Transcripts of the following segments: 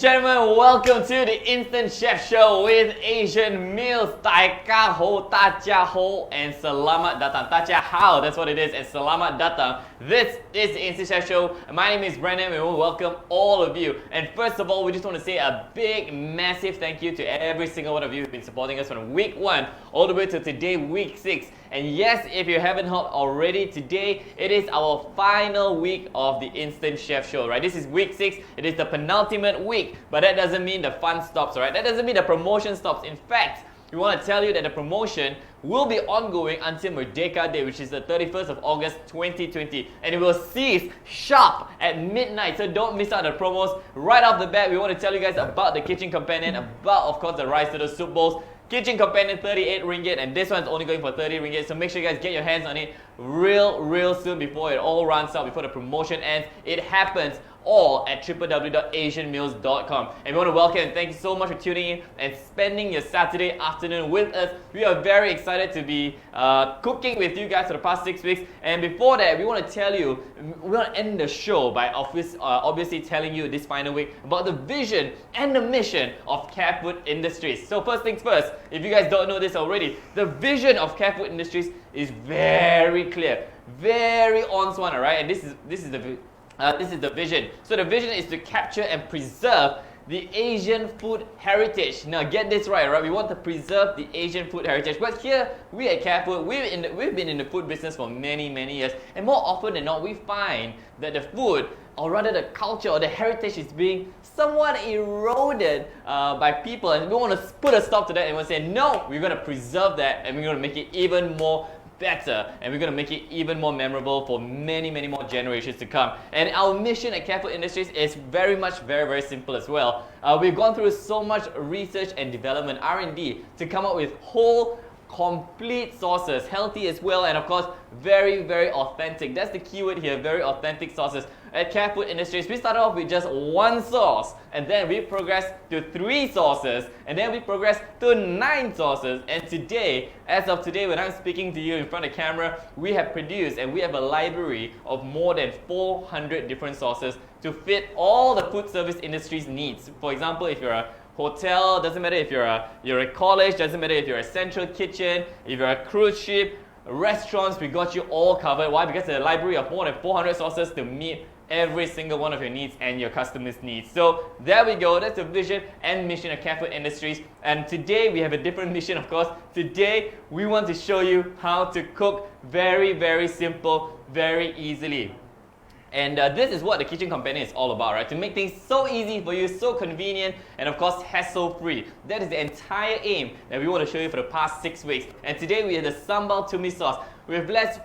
gentlemen, welcome to the Instant Chef Show with Asian Meals. Taika ho, taja ho, and selamat datang. Taja hao, that's what it is, and selamat datang. This is the Instant Chef Show. My name is Brennan, and we will welcome all of you. And first of all, we just want to say a big, massive thank you to every single one of you who've been supporting us from week 1 all the way to today, week 6. And yes, if you haven't heard already, today it is our final week of the Instant Chef Show, right? This is week 6. It is the penultimate week, but that doesn't mean the fun stops, right? That doesn't mean the promotion stops. In fact, we want to tell you that the promotion will be ongoing until Merdeka Day, which is the 31st of August 2020, and it will cease sharp at midnight. So don't miss out the promos. Right off the bat, we want to tell you guys about the Kitchen Companion, about, of course, the rice noodle soup bowls. Kitchen Companion 38 ringgit, and this one's only going for 30 ringgit, so make sure you guys get your hands on it real soon before it all runs out, before the promotion ends. It happens all at www.asianmeals.com. And we want to welcome and thank you so much for tuning in and spending your Saturday afternoon with us. We are very excited to be cooking with you guys for the past 6 weeks. And before that, we want to tell you, we want to end the show by obviously telling you this final week about the vision and the mission of carefood industries. So first things first, if you guys don't know this already, the vision of carefood industries is very clear, very on swan, alright? And this is the vision. So the vision is to capture and preserve the Asian food heritage. Now get this right, right? We want to preserve the Asian food heritage. But here, we at carefood, we've been in the food business for many years. And more often than not, we find that the food, or rather the culture or the heritage, is being somewhat eroded by people. And we want to put a stop to that and we'll say, no, we're going to preserve that and we're going to make it even more better, and we're going to make it even more memorable for many more generations to come. And our mission at Carefood Industries is very simple as well. We've gone through so much research and development, R&D, to come up with whole, complete sauces, healthy as well, and of course very authentic. That's the keyword here, very authentic sauces. At Carefood Industries, we started off with just 1 sauce, and then we progressed to 3 sauces, and then we progressed to 9 sauces. And today, as of today, when I'm speaking to you in front of camera, we have produced and we have a library of more than 400 different sauces to fit all the food service industry's needs. For example, if you're a hotel, doesn't matter if you're a college, doesn't matter if you're a central kitchen, if you're a cruise ship, restaurants, we got you all covered. Why? Because there's a library of more than 400 sauces to meet every single one of your needs and your customers' needs. So there we go. That's the vision and mission of Carefood Industries. And today we have a different mission, of course. Today we want to show you how to cook very simple, very easily. And this is what the Kitchen Companion is all about, right? To make things so easy for you, so convenient, and of course hassle-free. That is the entire aim that we want to show you for the past 6 weeks. And today we have the Sambal Tumis sauce. We've left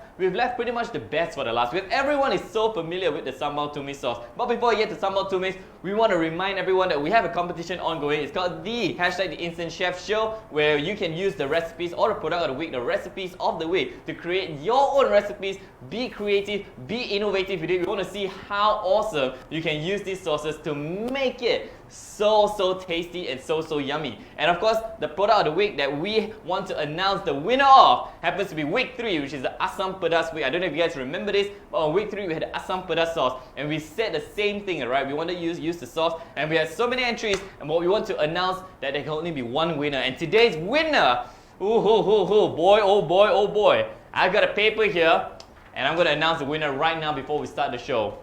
pretty much the best for the last, because everyone is so familiar with the Sambal Tumis sauce. But before we get to Sambal Tumis, we want to remind everyone that we have a competition ongoing. It's called the Instant Chef Show, where you can use the recipes or the product of the week, the recipes of the week, to create your own recipes. Be creative, be innovative with it. We want to see how awesome you can use these sauces to make it so tasty and so yummy. And of course, the product of the week that we want to announce the winner of happens to be week 3, which is the Asam Pedas week. I don't know if you guys remember this, but on week 3 we had the Asam Pedas sauce, and we said the same thing, right? We want to use the sauce, and we had so many entries, and what we want to announce that there can only be one winner. And today's winner, boy, oh boy, I've got a paper here, and I'm going to announce the winner right now before we start the show.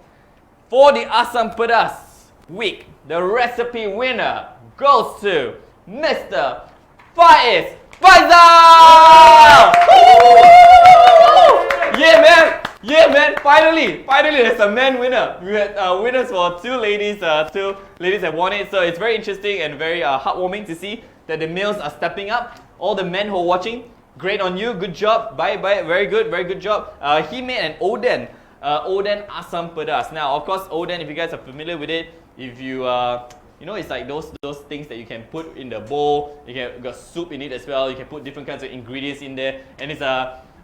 For the Asam Pedas week, the recipe winner goes to Mr. Faiz Faisal! Yeah man, finally there's a man winner. We had winners for 2 ladies, 2 ladies have won it, so it's very interesting and very heartwarming to see that the males are stepping up. All the men who are watching, great on you, good job, bye, very good job. He made an Oden Asam Pedas. Now, of course, Oden, if you guys are familiar with it, if you it's like those things that you can put in the bowl. You can got soup in it as well. You can put different kinds of ingredients in there, and it's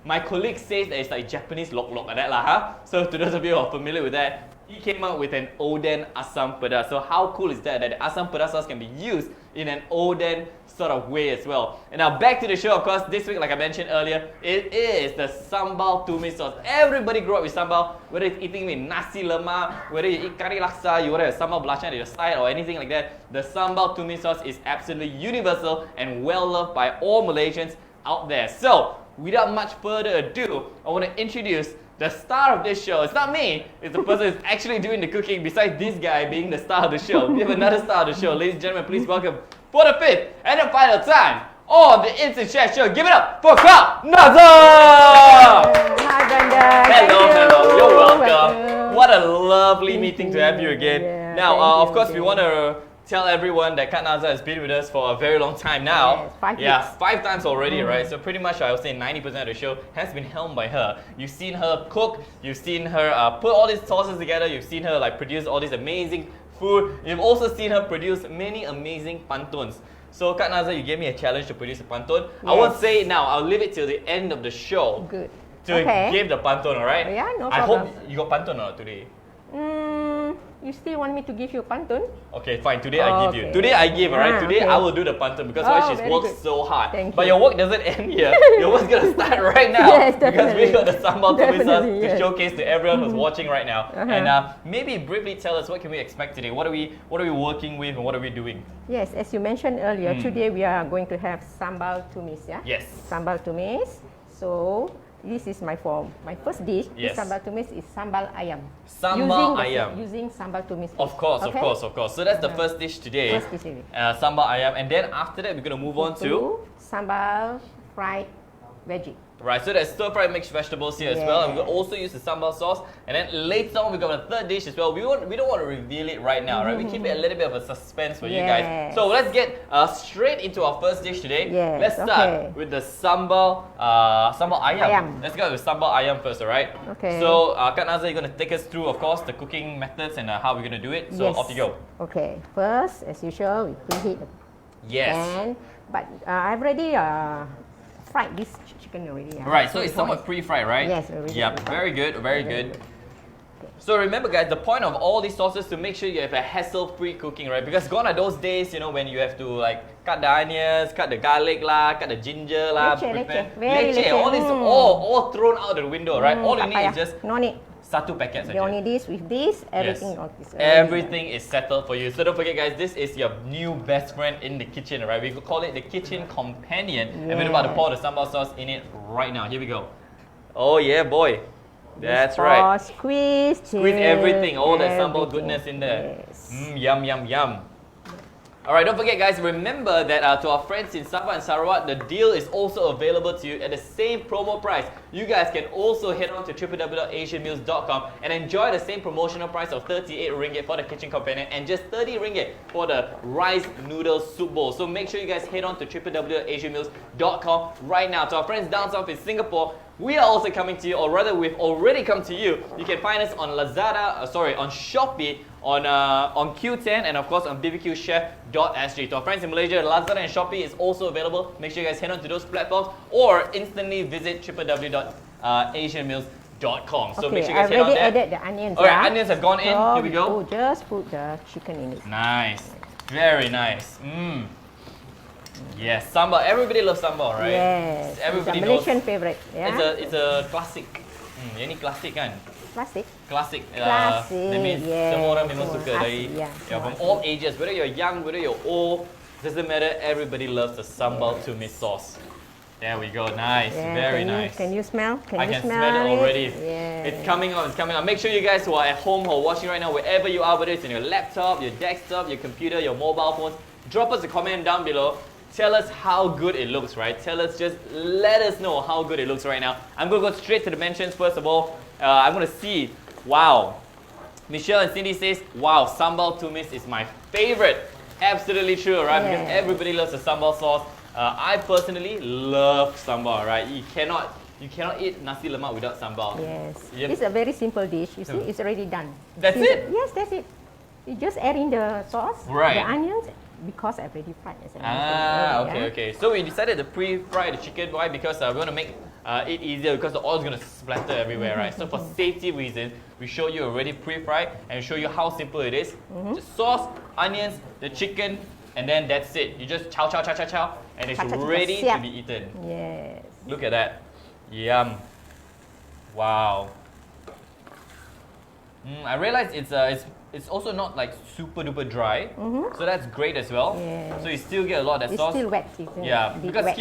My colleague says that it's like Japanese lok-lok like that lah, huh? So to those of you who are familiar with that, he came out with an oden asam pedas. So how cool is that? That the asam pedas sauce can be used in an oden sort of way as well. And now back to the show, of course, this week, like I mentioned earlier, it is the Sambal Tumis sauce. Everybody grew up with sambal, whether it's eating with nasi lemak, whether you eat kari laksa, you want to have sambal belacan at your side or anything like that. The Sambal Tumis sauce is absolutely universal and well loved by all Malaysians out there. So, without much further ado, I want to introduce the star of this show. It's not me, it's the person who's actually doing the cooking besides this guy being the star of the show. We have another star of the show. Ladies and gentlemen, please welcome for the fifth and the final time on the Instant Chef Show. Give it up for Kam Nazar! Hi Brandon. Hello, you're welcome. What a lovely meeting to have you again. Yeah, now, thank of you course, we again. want to tell everyone that Kam Nazar has been with us for a very long time now. Yes, 5 yeah, weeks. 5 times already, right? So pretty much I would say 90% of the show has been helmed by her. You've seen her cook, you've seen her put all these sauces together, you've seen her like produce all these amazing food. You've also seen her produce many amazing pantuns. So Kam Nazar, you gave me a challenge to produce a pantun. I won't Yes. say it now, I'll leave it till the end of the show. Good. To Okay. give the pantun, alright? Yeah, no I problem. hope you got pantun or not today. You still want me to give you pantun? Okay, fine. Today I give you. Okay. Today I give, alright? Today okay. I will do the pantun because why she's very worked good. so hard. Thank But you. your work doesn't end here. Your work's gonna start right now. Yes, because we definitely. got the Sambal Tumis sauce Definitely, to yes. showcase to everyone who's watching right now. And Uh-huh. maybe briefly tell us what can we expect today? What are we working with and what are we doing? Yes, as you mentioned earlier, today we are going to have Sambal Tumis, yeah? Yes. Sambal Tumis. So, this is my first dish. Yes. This Sambal Tumis is Sambal Ayam. Sambal ayam. Using Sambal Tumis. Of course, okay? of course. So that's the first dish today. First dish today. Sambal ayam. And then after that we're gonna move on to Sambal fried veggie. right, so there's stir-fried mixed vegetables here as well, and we'll Yes. also use the sambal sauce. And then later on, we got a third dish as well. We don't want to reveal it right now, right? We keep it a little bit of a suspense for you guys. Yes. So let's get straight into our first dish today. Yes, Let's start okay. with the sambal ayam. Ayam. Let's go with sambal ayam first, alright? Okay. So Kam Nazar, you're gonna take us through, of course, the cooking methods and how we're gonna do it. So Yes. off you go. Okay. First, as usual, we preheat the Yes. pan. But I've already fried this chicken already. Right, so it's somewhat pre-fried, right? Yes, already Yeah, pre-fried. very good, very good. Okay. So remember guys, the point of all these sauces to make sure you have a hassle-free cooking, right? Because gone are those days, you know, when you have to like cut the onions, cut the garlic lah, cut the ginger lah, Leceh, very leceh. all this all thrown out the window, right? All you tak need is payah. just No need. satu packet You saja. only this with this, everything Yes. is already Everything is settled for you. So don't forget guys, this is your new best friend in the kitchen, right? We could call it the kitchen companion. And we're about to Yes. pour the sambal sauce in it right now. Here we go. Oh yeah, boy. done. That's Pour, right. Squeeze Everything, all that sambal everything. goodness in there. Yes. Yum, yum, yum. Alright, don't forget guys, remember that to our friends in Sabah and Sarawak, the deal is also available to you at the same promo price. You guys can also head on to www.asianmeals.com and enjoy the same promotional price of 38 ringgit for the kitchen companion and just 30 ringgit for the rice noodle soup bowl. So make sure you guys head on to www.asianmeals.com right now. To our friends down south in Singapore, we are also coming to you, or rather we've already come to you. You can find us on on Shopee, on Q10, and of course on bbqchef.sg. To our friends in Malaysia, Lazada and Shopee is also available. Make sure you guys head on to those platforms or instantly visit www.asianmeals.com. So make sure you guys I've head on already there. added the onions. Alright, yeah. onions have gone in. So Here we go. Just put the chicken in it. Nice. Very nice. Yes, sambal. Everybody loves sambal, right? Yes. Everybody it's a knows. Malaysian favorite. Yeah. It's a classic. Ini classic kan? Plastic. Classic. Classic, That means yes. semua orang memang suka Asli, dari yeah. from all ages, whether you're young, whether you're old, doesn't matter. Everybody loves the Sambal Tumis sauce. There we go. Nice. Yeah, Very can nice. You, can you smell? I you can smell it already. Yeah. It's coming on, it's coming on. Make sure you guys who are at home or watching right now, wherever you are, whether it's in your laptop, your desktop, your computer, your mobile phones, drop us a comment down below. Tell us how good it looks, right? Just let us know how good it looks right now. I'm going to go straight to the mentions first of all. I'm going to see, wow. Michelle and Cindy says, wow, Sambal Tumis is my favorite. Absolutely true, right? Because Yeah. everybody loves the sambal sauce. I personally love sambal, right? You cannot eat nasi lemak without sambal. Yes. Yep. It's a very simple dish. You see, it's already done. That's it? Yes, that's it. You just add in the sauce, Right. the onions, because I've already fried. As I mentioned Ah, earlier, okay. So we decided to pre-fry the chicken. Why? Because we want to make it easier because the oil is going to splatter everywhere, right? So for safety reasons, we show you already pre-fried and show you how simple it is. Just sauce, onions, the chicken, and then that's it. You just chow, chow, chow, chow, chow, and it's ready to be eaten. Yes. Look at that. Yum. Wow. I realize it's also not like super duper dry, so that's great as well. Yeah. So you still get a lot of that It's sauce. still wet, isn't it? Yeah, Deep because wet.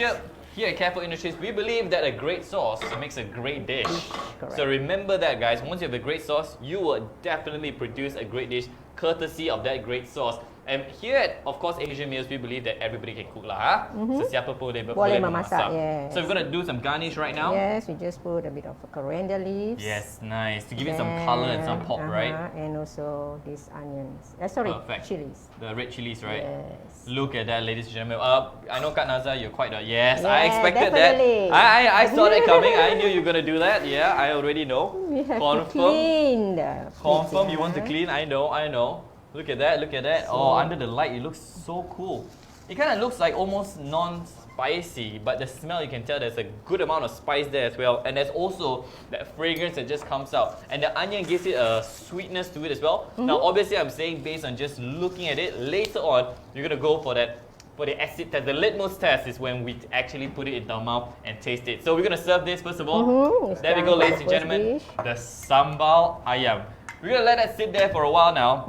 here at Carefood Industries, we believe that a great sauce makes a great dish. Correct. So remember that, guys. Once you have a great sauce, you will definitely produce a great dish courtesy of that great sauce. And here at, of course, Asian Meals, we believe that everybody can cook lah. Sesiapa pun boleh memasak. Yes. So we're gonna do some garnish right now. Yes, we just put a bit of coriander leaves. Yes, nice. To give it some color and some pop, right? And also these onions. Perfect. Chilies. The red chilies, right? Yes. Look at that, ladies and gentlemen. I know Kak Naza, you're quite a yes. I Yeah, expected definitely. that. I saw that coming. I knew you were gonna do that. Yeah, I already know. We have Confirm. to clean the Confirm. plate, You want to clean? I know. Look at that. Look at that. So- Under the light, it looks so cool. It kind of looks like almost non-spicy, but the smell, you can tell there's a good amount of spice there as well. And there's also that fragrance that just comes out. And the onion gives it a sweetness to it as well. Now, obviously, I'm saying based on just looking at it, later on, you're going to go for the acid test. The litmus test is when we actually put it in our mouth and taste it. So we're going to serve this first of all. It's There we time go, for ladies the and first gentlemen. dish. The Sambal Ayam. We're going to let that sit there for a while now,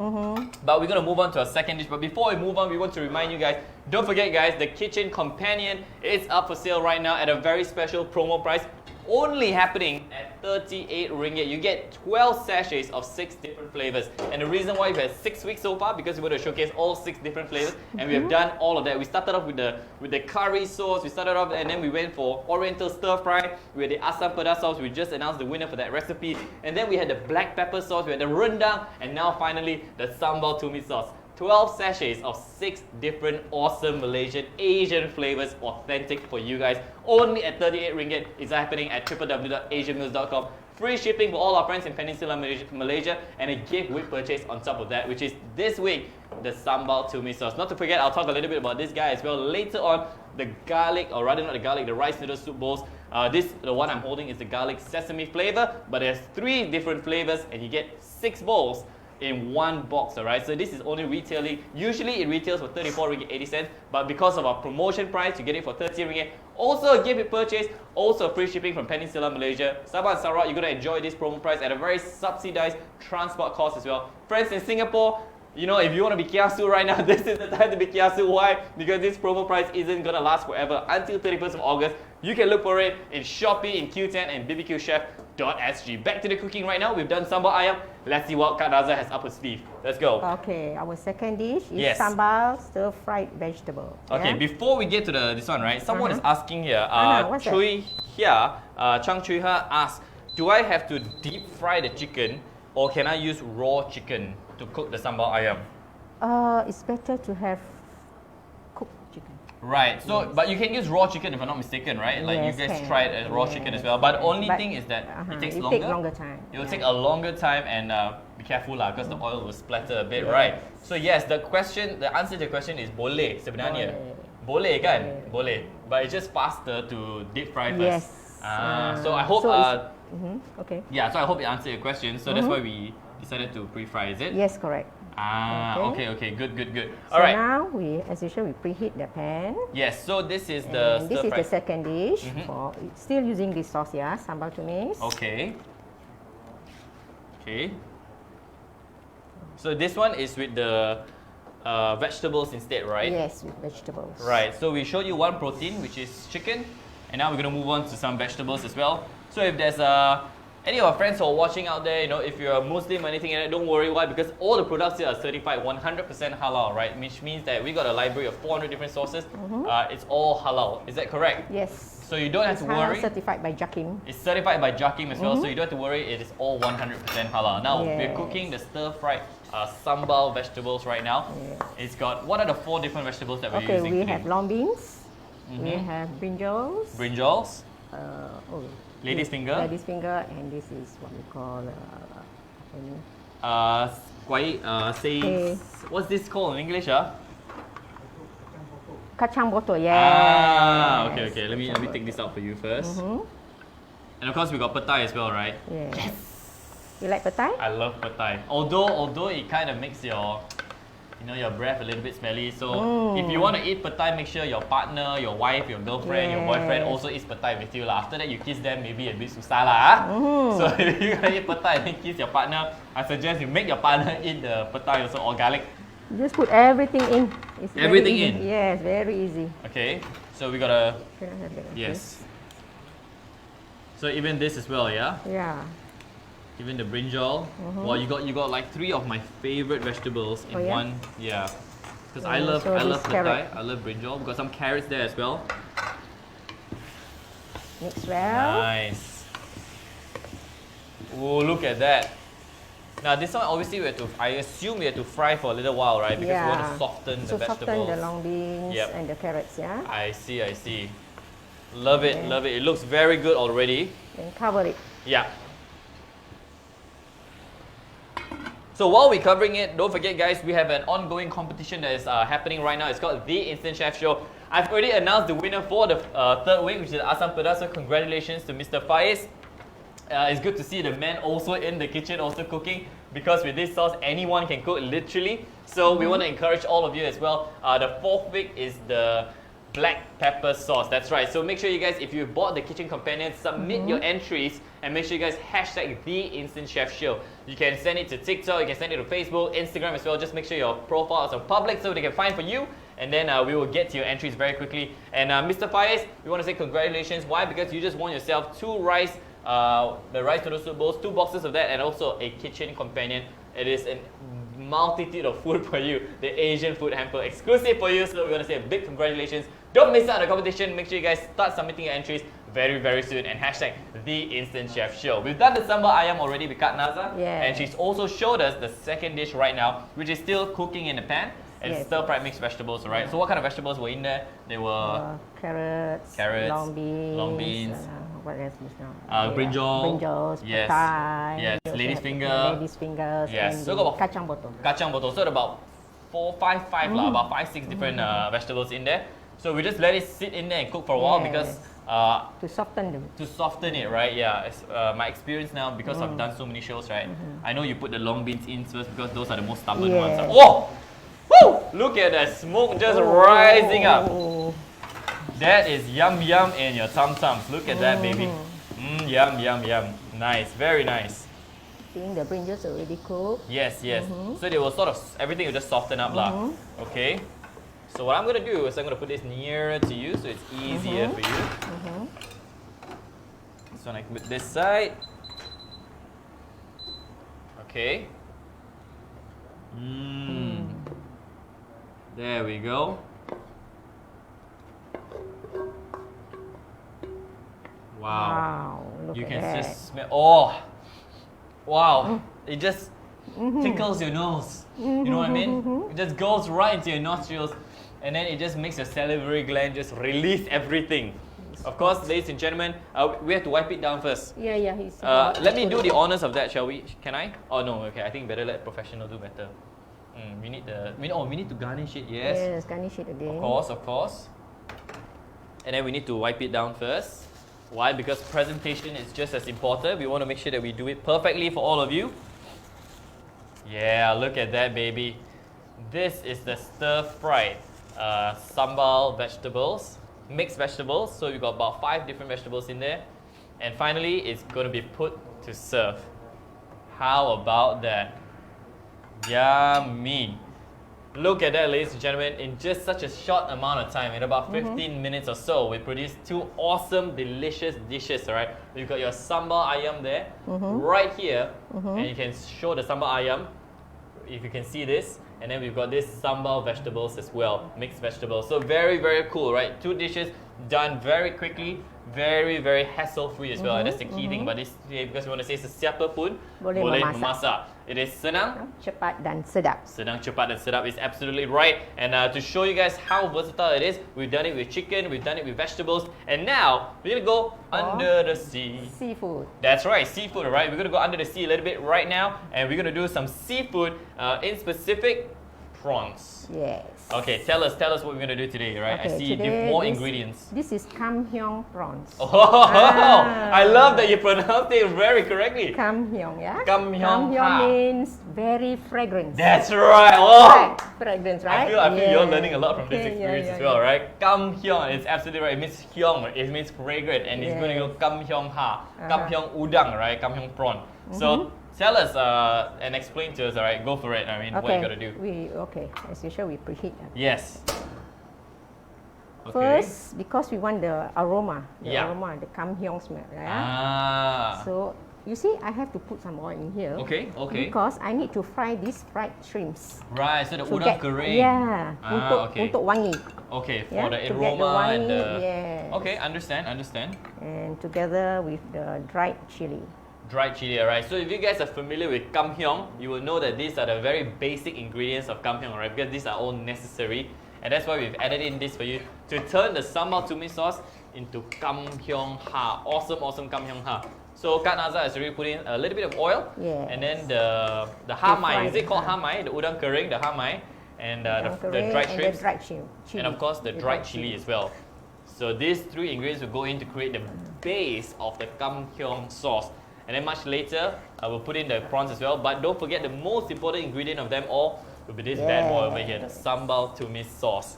but we're going to move on to our second dish. But before we move on, we want to remind you guys, don't forget guys, the Kitchen Companion is up for sale right now at a very special promo price. Only happening at 38 ringgit. You get 12 sachets of 6 different flavors. And the reason why we've had 6 weeks so far, because we want to showcase all 6 different flavors. And we have done all of that. We started off with the curry sauce. We started off and then we went for Oriental stir fry. We had the asam pedas sauce. We just announced the winner for that recipe. And then we had the black pepper sauce. We had the rendang. And now finally the Sambal Tumis sauce. 12 sachets of 6 different awesome Malaysian Asian flavors, authentic for you guys. Only at 38 ringgit. It's happening at www.asianmeals.com. Free shipping for all our friends in Peninsular Malaysia, and a gift with purchase on top of that, which is this week, the Sambal Tumis sauce. Not to forget, I'll talk a little bit about this guy as well later on. The garlic, or rather not the garlic, the rice noodle soup bowls. The one I'm holding is the garlic sesame flavor, but there's 3 different flavors, and you get 6 bowls in one box, alright? So this is only retailing. Usually it retails for 34 ringgit 80 cents, but because of our promotion price, you get it for 30 ringgit. Also a gift with purchase, also free shipping from Peninsular Malaysia. Sabah and Sarawak, you're going to enjoy this promo price at a very subsidized transport cost as well. Friends in Singapore, you know, if you want to be kiasu right now, this is the time to be kiasu. Why? Because this promo price isn't going to last forever until 31st of August. You can look for it in Shopee, in Q10 and bbqchef.sg. Back to the cooking right now. We've done sambal ayam. Let's see what Kak Naza has up her sleeve. Let's go. Okay, our second dish is Yes. sambal stir-fried vegetable. Okay, yeah? before we get to this one, right? Someone is asking here. What's that? Chui here, Chang Chui Ha asks, do I have to deep fry the chicken or can I use raw chicken to cook the sambal ayam? It's better to have cooked chicken. Right. So, but you can use raw chicken if I'm not mistaken, right? Like Yes, you guys can. tried as raw chicken as well. But the only thing is that it takes longer. Take longer time. It will take a longer time, and be careful lah, because the oil will splatter a bit, right? So yes, the answer to the question is boleh sebenarnya. Boleh kan? Boleh. But it's just faster to deep fry first. Yes. So I hope. Okay. Yeah. So I hope it answered your question. So that's why we decided to pre-fry. Is it? Yes, correct. Okay. Good. So now as usual, we preheat the pan. Yes. So this is the And this is stir-fry. the second dish. For still using this sauce, yeah, sambal tumis. Okay. So this one is with the vegetables instead, right? Yes, with vegetables. Right. So we showed you one protein, which is chicken, and now we're gonna move on to some vegetables as well. So if there's any of our friends who are watching out there, you know, if you're a Muslim or anything like that, don't worry. Why? Because all the products here are certified 100% halal, right? Which means that we got a library of 400 different sources. It's all halal. Is that correct? Yes. So you don't have to worry. It's certified by Jakim. It's certified by Jakim as well, so you don't have to worry. It is all 100% halal. Now we're cooking the stir-fried sambal vegetables right now. It's got, what are the 4 different vegetables that we're using we today? have long beans. We have brinjals. Brinjals, lady's finger, and this is what we call say, what's this called in English? kacang botol. Yeah. Okay. Let me take this out for you first. And of course we got petai as well, right? Yes. You like petai? I love petai. Although it kind of makes your your breath a little bit smelly. So if you want to eat petai, make sure your partner, your wife, your girlfriend, your boyfriend also eats petai with you lah. After that you kiss them, maybe a bit susah lah. So if you're gonna eat petai and then kiss your partner, I suggest you make your partner eat the petai also or garlic. Just put everything in. It's Everything very in? easy. Yes, very easy. Okay, so we gotta Can I have that? yes. So even this as well, yeah. Yeah. Even the brinjal. Well, you got like 3 of my favorite vegetables in Oh, yeah? one. Yeah. Because I Yeah, love so this petai. carrot. I love brinjal. We got some carrots there as well. Mix well. Nice. Oh, look at that. Now this one obviously I assume we have to fry for a little while, right? Because we want to soften the vegetables. Soften the long beans Yep. and the carrots, yeah. I see. Love it, love it. It looks very good already. Then cover it. Yeah. So while we're covering it, don't forget guys, we have an ongoing competition that is happening right now. It's called The Instant Chef Show. I've already announced the winner for the 3rd week, which is Asam Pedas. So congratulations to Mr. Faiz. It's good to see the man also in the kitchen, also cooking, because with this sauce, anyone can cook, literally. So we want to encourage all of you as well. The 4th week is the black pepper sauce. That's right. So make sure you guys, if you bought the kitchen companion, submit your entries and make sure you guys hashtag The Instant Chef Show. You can send it to TikTok, you can send it to Facebook, Instagram as well. Just make sure your profiles are public so they can find for you. And then we will get to your entries very quickly. And Mr. Faiz, we want to say congratulations. Why? Because you just won yourself 2 rice, the rice noodle soup bowls, 2 boxes of that, and also a kitchen companion. It is a multitude of food for you, the Asian food hamper exclusive for you. So we want to say a big congratulations. Don't miss out on the competition. Make sure you guys start submitting your entries very, very soon and hashtag The Instant Chef Show. We've done the sambal ayam already with Kak Naza, and she's also showed us the 2nd dish right now, which is still cooking in the pan. It's stir-fried mixed vegetables, right? So what kind of vegetables were in there? They were carrots, long beans, what else is now? Brinjals, yes, petai, yes, lady's fingers, yes. And so got kacang botol. Kacang botol, so about 5, 6 different vegetables in there. So we just let it sit in there and cook for a while because to soften them. To soften it, right? Yeah, it's my experience now because I've done so many shows, right? I know you put the long beans in first because those are the most stubborn ones. Oh! Woo! Look at that smoke just rising up. That is yum yum in your tum tums. Look at that, baby. Yum yum yum. Nice, very nice. I think the brinjals are already cooked. Yes. So they will sort of, everything will just soften up lah. Okay. So what I'm gonna do is I'm gonna put this nearer to you so it's easier for you. So I can put this side. Okay. There we go. Wow. Look You at can that. just smell. Oh, wow. It just tickles your nose. You know what I mean? It just goes right into your nostrils and then it just makes your salivary gland just release everything. Of course, ladies and gentlemen, we have to wipe it down first. Yeah. Let me do the honors of that, shall we? Can I? Oh no, okay. I think better let professional do better. We need to garnish it. Yes. Yes, garnish it again. Of course. And then we need to wipe it down first. Why? Because presentation is just as important. We want to make sure that we do it perfectly for all of you. Yeah, look at that, baby. This is the stir-fried sambal vegetables, mixed vegetables. So we've got about 5 different vegetables in there. And finally, it's going to be put to serve. How about that? Yummy. Look at that, ladies and gentlemen. In just such a short amount of time, in about 15 minutes or so, we produced 2 awesome, delicious dishes, alright? You've got your sambal ayam there, right here, and you can show the sambal ayam, if you can see this. And then we've got this sambal vegetables as well, mixed vegetables. So very, very cool, right? 2 dishes done very quickly, very, very hassle-free as well. And that's the key thing about this, because we want to say sesiapa pun boleh memasak. It is senang, cepat dan sedap. Senang, cepat dan sedap is absolutely right. And to show you guys how versatile it is, we've done it with chicken, we've done it with vegetables, and now we're gonna go under the sea. Seafood. That's right, seafood, right? We're gonna go under the sea a little bit right now, and we're gonna do some seafood in specific prawns. Yes. Okay, tell us what we're gonna do today, right? Okay, I see today more ingredients. This is Kam Kyung Prawns. Oh, I love that you pronounced it very correctly. Kam Kyung, yeah? Kam Kyung Ha. means very fragrant. That's right. Oh, Fragrance, right? I feel you're learning a lot from this Okay, experience as well, right? Kam Hyung, it's absolutely right. It means hyung, it means fragrant, and it's going to go Kam Kyung Ha, Kam Kyung Udang, right? Kam Kyung Prawn. So tell us and explain to us, all right? Go for it. I mean, what you gotta do? As usual, we preheat. Yes. Okay. First, because we want the aroma, the Kam Hyung smell, right? Ah. So you see, I have to put some oil in here. Okay. Because I need to fry these fried shrimps. Right. So the udang kering. Yeah. Untuk wangi. Okay. For the aroma and the. Yes. Okay. Understand. And together with the dried chili. Dried chili, alright. So if you guys are familiar with Kam Hyung, you will know that these are the very basic ingredients of Kam Hyung, right? Because these are all necessary, and that's why we've added in this for you to turn the Sambal Tumis sauce into Kam Kyung Ha. Awesome Kam Kyung Ha. So Kak Naza has already put in a little bit of oil, and then the ha mai. Is it called ha mai? The udang kering, the ha mai, and the dried shrimps, and of course the dried chili as well. So these three ingredients will go in to create the base of the Kam Kyung sauce. And then much later, I will put in the prawns as well. But don't forget the most important ingredient of them all will be this bad boy over here, the Sambal Tumis sauce.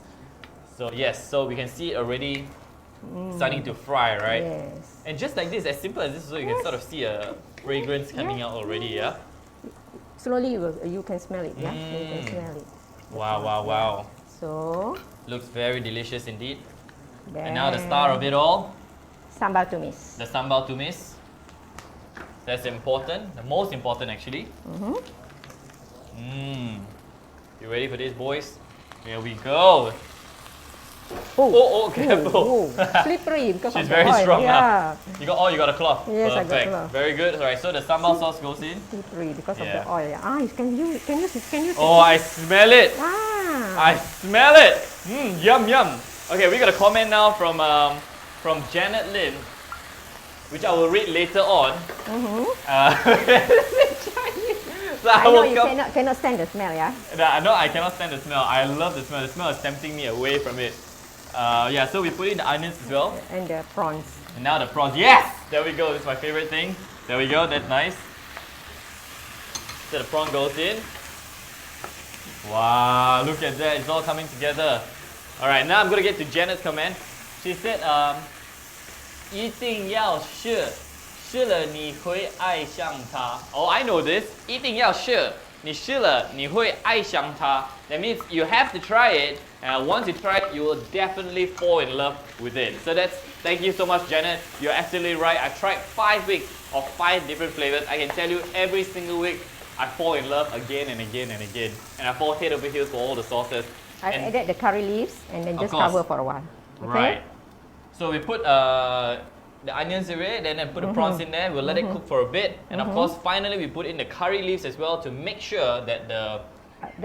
So yes, so we can see it already starting to fry, right? Yes. And just like this, as simple as this, so you can sort of see a fragrance coming out already, yeah? Slowly you can smell it, yeah? You can smell it. Wow. So, looks very delicious indeed. And now the star of it all, Sambal Tumis. the Sambal Tumis. That's important, the most important actually. You ready for this, boys? Here we go. Oh, careful. Slippery because She's of the very oil. strong. Yeah. You got a cloth. Yes, Perfect. I got a cloth. Very good. Alright, so the sambal sauce goes in. Slippery because of the oil. Can you? Oh, I smell it. I smell it. Yum. Okay, we got a comment now from Janet Lin, which I will read later on. So I know you cannot stand the smell, yeah? No, I cannot stand the smell. I love the smell. The smell is tempting me away from it. Yeah, so we put in the onions as well. And the prawns. And now the prawns. Yes! There we go. This is my favorite thing. There we go. That's nice. So the prawn goes in. Wow, look at that. It's all coming together. Alright, now I'm going to get to Janet's comment. She said, 一定要试，试了你会爱上它。Oh, I know this. 一定要试，你试了你会爱上它。That means you have to try it, and once you try it, you will definitely fall in love with it. So thank you so much, Janet. You're absolutely right. I've tried 5 weeks of 5 different flavors. I can tell you every single week, I fall in love again and again and again. And I fall head over heels for all the sauces. I added the curry leaves and then just cover for a while. Okay? Right. So we put the onions in it, then put the prawns in there. We'll let it cook for a bit, and of course, finally we put in the curry leaves as well to make sure that the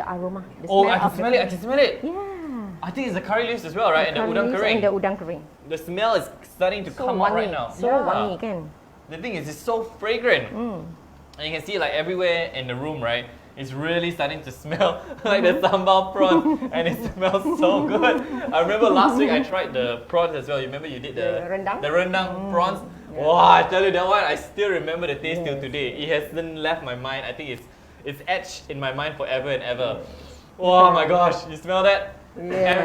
aroma. I can smell it. I can smell it. Yeah. I think it's the curry leaves as well, right? And the udang kering. And the udang kering. The smell is starting to come out right now. So wangi, kan? The thing is, it's so fragrant, and you can see like everywhere in the room, right? It's really starting to smell like the sambal prawn, and it smells so good. I remember last week I tried the prawns as well. You remember you did the rendang prawns? Yeah. Wow, I tell you that one, I still remember the taste till today. It hasn't left my mind. I think it's etched in my mind forever and ever. Oh my gosh, you smell that? Yeah.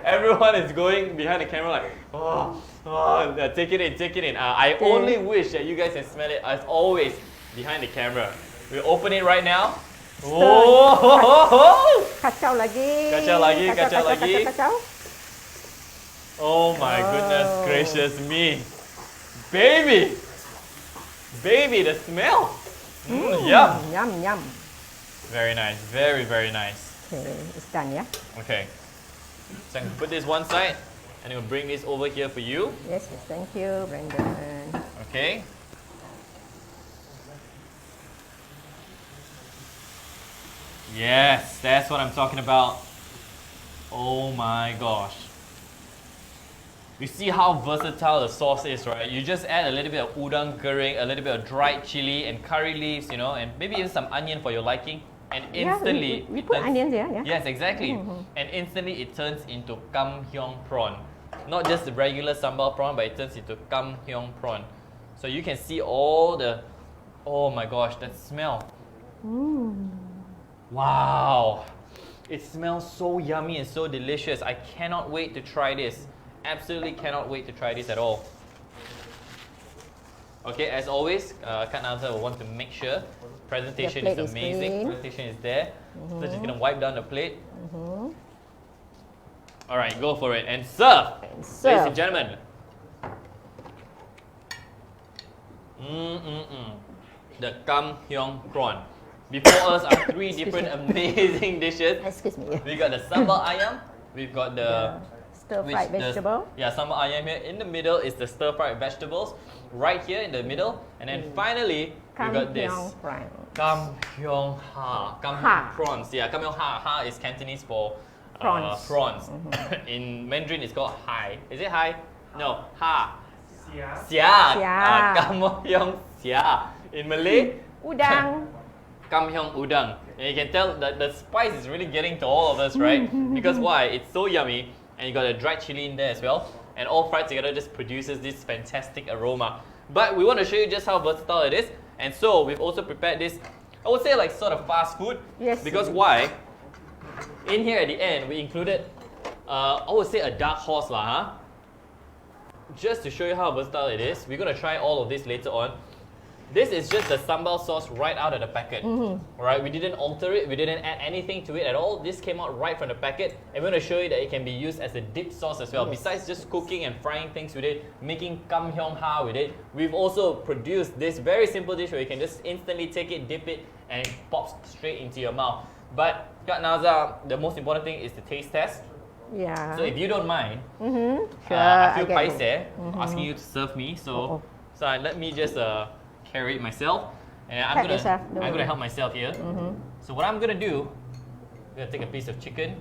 Everyone is going behind the camera like, take it in. I only wish that you guys can smell it as always behind the camera. We'll open it right now. Oh! Kacau lagi. Kacau. Oh my goodness gracious me. Baby, the smell. Yum. Very nice. Very nice. Okay, it's done, yeah? Okay. So I can put this one side and we'll bring this over here for you. Yes, thank you, Brandon. Okay. Yes, that's what I'm talking about. Oh my gosh. You see how versatile the sauce is, right? You just add a little bit of udang kering, a little bit of dried chili and curry leaves, and maybe even some onion for your liking. and instantly we put onions here. Yeah. Yes, exactly. And instantly it turns into Kam Kyung Prawn. Not just the regular sambal prawn, but it turns into Kam Kyung Prawn. So you can see all the, oh my gosh, that smell. Wow. It smells so yummy and so delicious. I cannot wait to try this. Absolutely cannot wait to try this at all. Okay, as always, Kak Nazha will want to make sure presentation is amazing. Presentation is there. So just gonna wipe down the plate. Alright, go for it and serve! Ladies and gentlemen. The Kam Kyung Prawn. Before us are three different amazing dishes. Excuse me. We got the sambal ayam. We've got the stir-fried vegetable. Sambal ayam here. In the middle is the stir-fried vegetables. Right here in the middle. And then finally, we got this. Kam Kyung Ha. Kam Kyung Prawns. Yeah, Kam Kyung Ha is Cantonese for prawns. In Mandarin, it's called hai. Is it hai? No, ha. Xia. Kam Kyung Xia. In Malay, udang. Kam Kyung Udang. And you can tell that the spice is really getting to all of us, right? Because why? It's so yummy. And you got a dried chili in there as well. And all fried together just produces this fantastic aroma. But we want to show you just how versatile it is. And so we've also prepared this, I would say like sort of fast food. Yes. Because why? In here at the end, we included, I would say a dark horse lah, huh? Just to show you how versatile it is. We're going to try all of this later on. This is just the sambal sauce right out of the packet. Alright, we didn't alter it, we didn't add anything to it at all. This came out right from the packet. And we're going to show you that it can be used as a dip sauce as well. Besides just cooking and frying things with it, making Kam Kyung Ha with it, we've also produced this very simple dish where you can just instantly take it, dip it, and it pops straight into your mouth. But Kak Nazha, the most important thing is the taste test. Yeah. So if you don't mind, Sure, I feel paiseh asking you to serve me. So, let me just carry it myself, and I'm gonna help myself here. So what I'm gonna do, I'm gonna take a piece of chicken,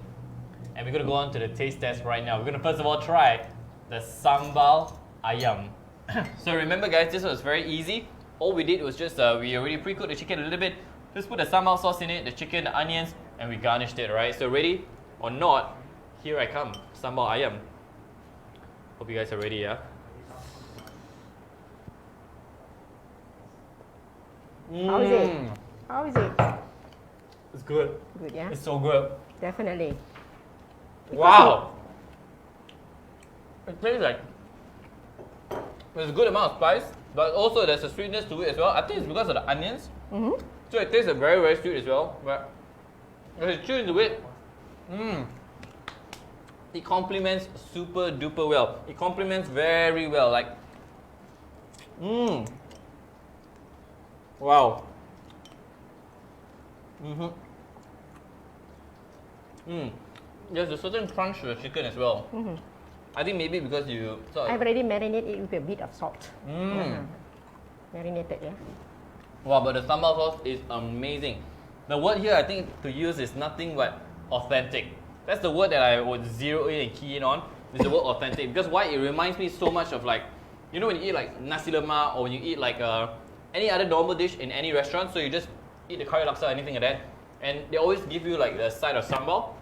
and we're gonna go on to the taste test right now. We're gonna first of all try the sambal ayam. So remember guys, this was very easy. All we did was just we already pre-cooked the chicken a little bit. Just put the sambal sauce in it, the chicken, the onions, and we garnished it. Right? So ready or not, here I come, sambal ayam. Hope you guys are ready, yeah. How is it? How is it? It's good. Good, yeah? It's so good. Definitely. Wow! It tastes like there's a good amount of spice, but also there's a sweetness to it as well. I think it's because of the onions. So it tastes very, very sweet as well. But as you chew into it, it complements super duper well. It complements very well. Like, wow. There's a certain crunch to the chicken as well. I think maybe because you I've already marinated it with a bit of salt. Marinated, yeah. Wow, but the sambal sauce is amazing. The word here I think to use is nothing but authentic. That's the word that I would zero in and key in on. Is the word authentic. Because why? It reminds me so much of like, you know when you eat like nasi lemak or when you eat like any other normal dish in any restaurant. So you just eat the curry laksa or anything like that. And they always give you like the side of sambal.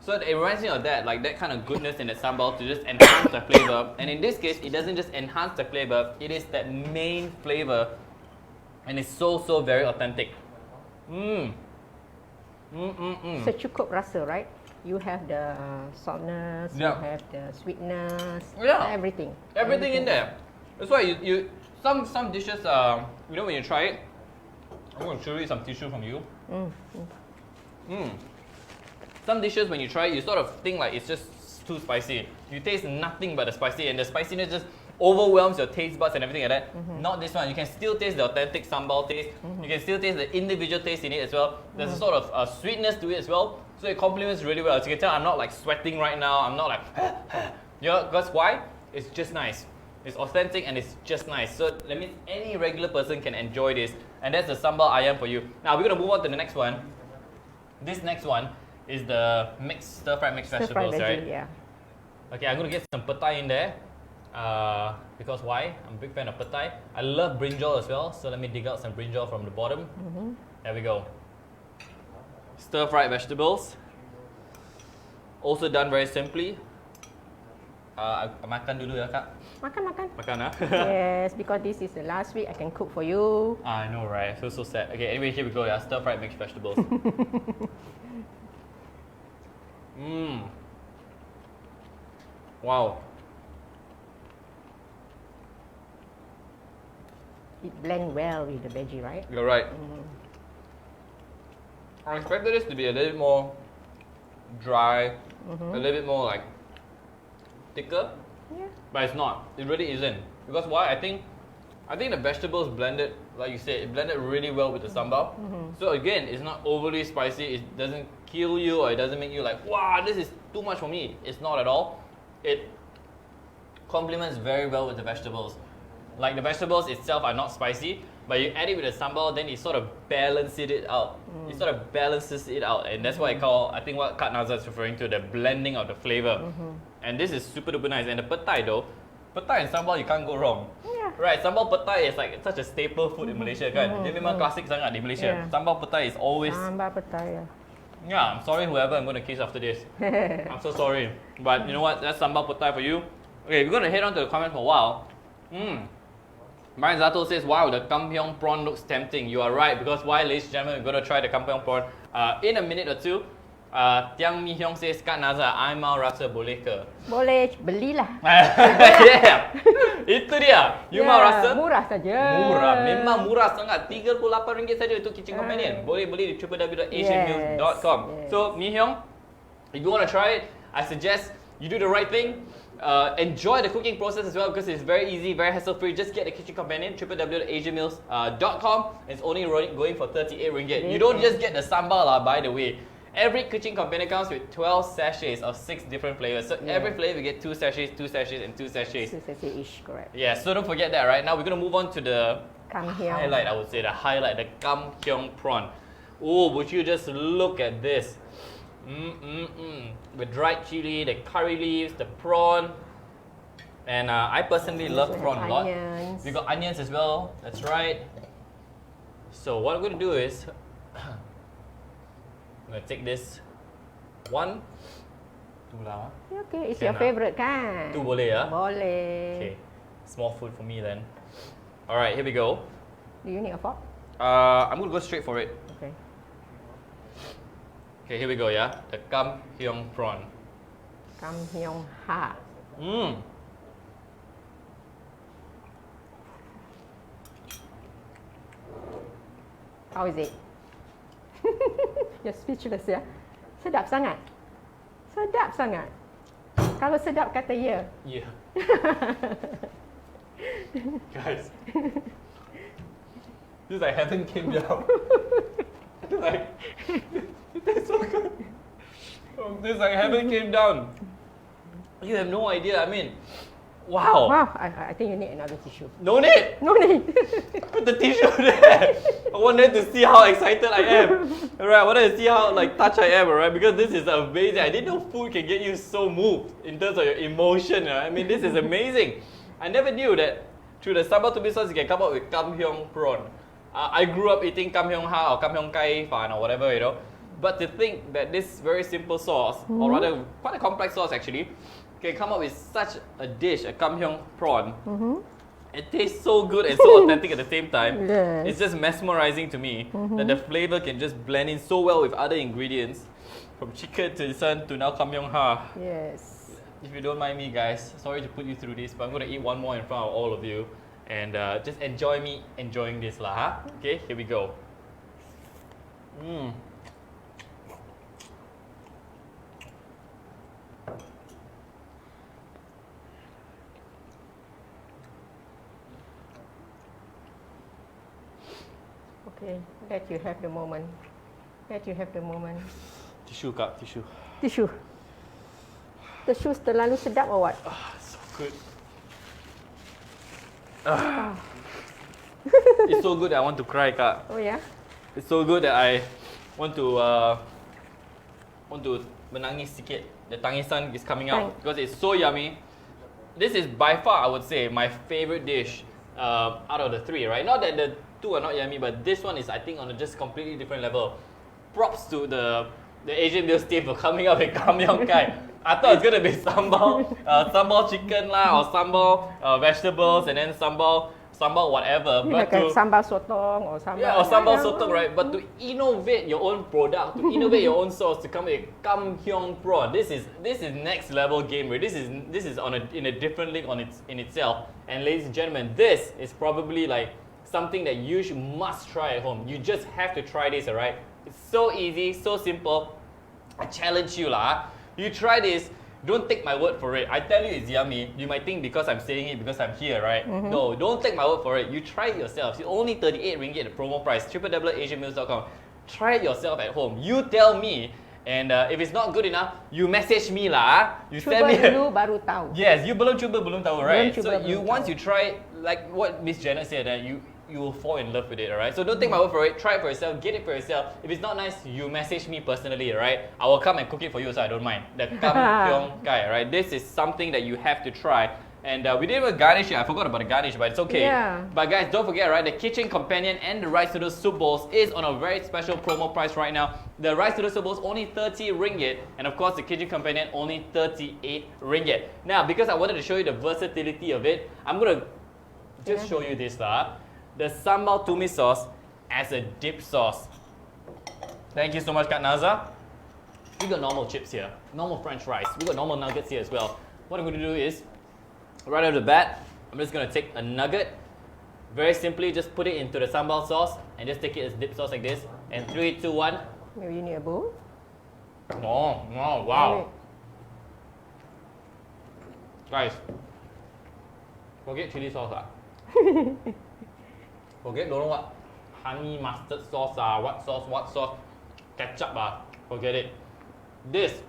So it reminds me of that, like that kind of goodness in the sambal to just enhance the flavor. And in this case, it doesn't just enhance the flavor, it is that main flavor. And it's so very authentic. So cukup rasa, right? You have the saltness, you have the sweetness, everything. Everything in there. That's why you some dishes, you know when you try it, I'm going to show you some tissue from you. Some dishes when you try it, you sort of think like it's just too spicy. You taste nothing but the spicy, and the spiciness just overwhelms your taste buds and everything like that. Not this one. You can still taste the authentic sambal taste. You can still taste the individual taste in it as well. There's a sort of sweetness to it as well. So it complements really well. As you can tell, I'm not like sweating right now. I'm not like, because why? It's just nice. It's authentic and it's just nice. So that means any regular person can enjoy this. And that's the sambal ayam for you. Now we're going to move on to the next one. This next one is the stir-fried mixed vegetables, right? Yeah. Okay, I'm going to get some petai in there. Because why? I'm a big fan of petai. I love brinjal as well. So let me dig out some brinjal from the bottom. There we go. stir-fried vegetables. Also done very simply. Makan dulu ya kak. Makan. Makan ah. Yes, because this is the last week I can cook for you. I know, right? I feel so sad. Okay, anyway, here we go. Yeah, stir-fried mixed vegetables. Wow. It blends well with the veggie, right? You're right. I expected this to be a little bit more dry, a little bit more like thicker, Yeah. but it's not. It really isn't. Because why? I think the vegetables blended, like you said, it blended really well with the sambal. So again, it's not overly spicy. It doesn't kill you or it doesn't make you like, wow, this is too much for me. It's not at all. It complements very well with the vegetables. Like the vegetables itself are not spicy, but you add it with the sambal, then it sort of balances it out. It sort of balances it out, and that's what I think what Kak Naza is referring to, the blending of the flavor. And this is super duper nice. And the pad thai though, pad thai and sambal you can't go wrong. Yeah. Right, sambal pad thai is like such a staple food in Malaysia kan. Dia memang klasik sangat di Malaysia. Yeah. Sambal pad thai is always. Sambal petaya. Yeah, I'm sorry whoever I'm going to kiss after this. I'm so sorry. But you know what? That's sambal pad thai for you. Okay, we're going to head on to the comments for a while. Brian Zato says, wow, the Kam Kyung Prawn looks tempting. You are right, because why, ladies and gentlemen, we're going to try the Kam Kyung Prawn in a minute or two. Tiang Mi Hyung says, Kak Naza, I mau rasa boleh ke? Boleh, belilah. Yeah, itu dia. You mau rasa? Murah saja. Murah, memang murah sangat. RM38 saja untuk kitchen companion. Boleh beli di www.asianmeals.com. Yes. So, Mi Hyung, if you want to try it, I suggest you do the right thing. Enjoy the cooking process as well, because it's very easy, very hassle-free. Just get the kitchen companion, www.asianmeals.com. It's only going for RM38. You don't just get the sambal, by the way. Every kitchen companion comes with 12 sachets of 6 different flavors. So every flavor you get 2 sachets, 2 sachets, and 2 sachets. 2 sachets each, correct. Yeah, so don't forget that, right? Now we're going to move on to the Kam Kyung. highlight, I would say, the highlight, the Kam Kyung Prawn. Oh, would you just look at this? The dried chili, the curry leaves, the prawn. And I personally love prawn a lot. Onions. We got onions as well, that's right. So what I'm going to do is, I'm going to take this one. Tu lah. Okay, it's Can your favorite kan? Tu boleh ya? Boleh. Okay, small food for me then. Alright, here we go. Do you need a fork? I'm going to go straight for it. Okay. Okay, here we go, yeah. The Kam Kyung Prawn. Kam Kyung Ha. How is it? You're speechless ya. Sedap sangat. Sedap sangat. Kalau sedap kata ya. Yeah. Guys. This is like heaven came down. Like, it tastes so good. This is like heaven came down. You have no idea, I mean, wow. Wow, I think you need another tissue. No need. No need. Put the tissue there. I wanted to see how excited I am. Alright, I wanted to see how touched I am, alright? Because this is amazing. I didn't know food can get you so moved in terms of your emotion. I mean, this is amazing. I never knew that through the Sambal Tumis sauce you can come up with Kam Kyung Prawn. I grew up eating Kam Kyung Ha or Kam Kyung Kai Fan or whatever, you know. But to think that this very simple sauce, or rather quite a complex sauce actually, can come up with such a dish, a Kam Kyung Prawn. It tastes so good and so authentic at the same time. Yes. It's just mesmerizing to me that the flavor can just blend in so well with other ingredients. From chicken to sun to now Kam Kyung Ha. Yes. If you don't mind me guys, sorry to put you through this, but I'm going to eat one more in front of all of you. And just enjoy me enjoying this lah, huh? Okay, here we go. Okay, let you have the moment. Let you have the moment. Tissue kak, tissue. Tissue. Tissue terlalu sedap or what? So good. It's so good that I want to cry kak. Oh yeah? It's so good that I want to menangis sikit. The tangisan is coming out because it's so yummy. This is by far, I would say, my favorite dish out of the 3, right? Not that the 2 are not yummy, but this one is, I think, on a just completely different level. props to the Asian meals team for coming up with Kam Kyung Prawn. I thought it's gonna be sambal chicken lah, or sambal vegetables, and then sambal whatever. Like a sambal sotong or sambal. Yeah, or sambal sotong, right? But to innovate your own product, to innovate your own sauce, to come with Kam Kyung Prawn, this is next level game, right? This is in a different league in itself. And ladies and gentlemen, this is probably like something that you must try at home. You just have to try this, alright? It's so easy, so simple. I challenge you lah. You try this. Don't take my word for it. I tell you it's yummy. You might think because I'm saying it because I'm here, right? No, don't take my word for it. You try it yourself. It's only 38 ringgit the promo price. www.asianmeals.com. Try it yourself at home. You tell me. And if it's not good enough, you message me lah. You send me. Dulu baru tahu. Yes, you belum cuba belum tahu, right? Belum cuba, belum once you try, like what Miss Janet said, that you will fall in love with it, alright? So don't take my word for it. Try it for yourself. Get it for yourself. If it's not nice, you message me personally, alright? I will come and cook it for you, so I don't mind. The Kam Kyung Prawn, right? This is something that you have to try. And we didn't even garnish it. I forgot about the garnish, but it's okay. Yeah. But guys, don't forget, right? The kitchen companion and the rice noodle soup bowls is on a very special promo price right now. The rice noodle soup bowls only 30 ringgit, and of course the kitchen companion only 38 ringgit. Now, because I wanted to show you the versatility of it, I'm gonna just show you this lah. The Sambal Tumis sauce as a dip sauce. Thank you so much, Kat Naza. We got normal chips here, normal French fries. We got normal nuggets here as well. What I'm going to do is, right out of the bat, I'm just going to take a nugget. Very simply, just put it into the sambal sauce and just take it as dip sauce like this. And 3, 2, 1. Maybe you need a bowl. Oh, wow. Guys, forget chili sauce lah. Forget don't know what honey mustard sauce what sauce, ketchup forget it. This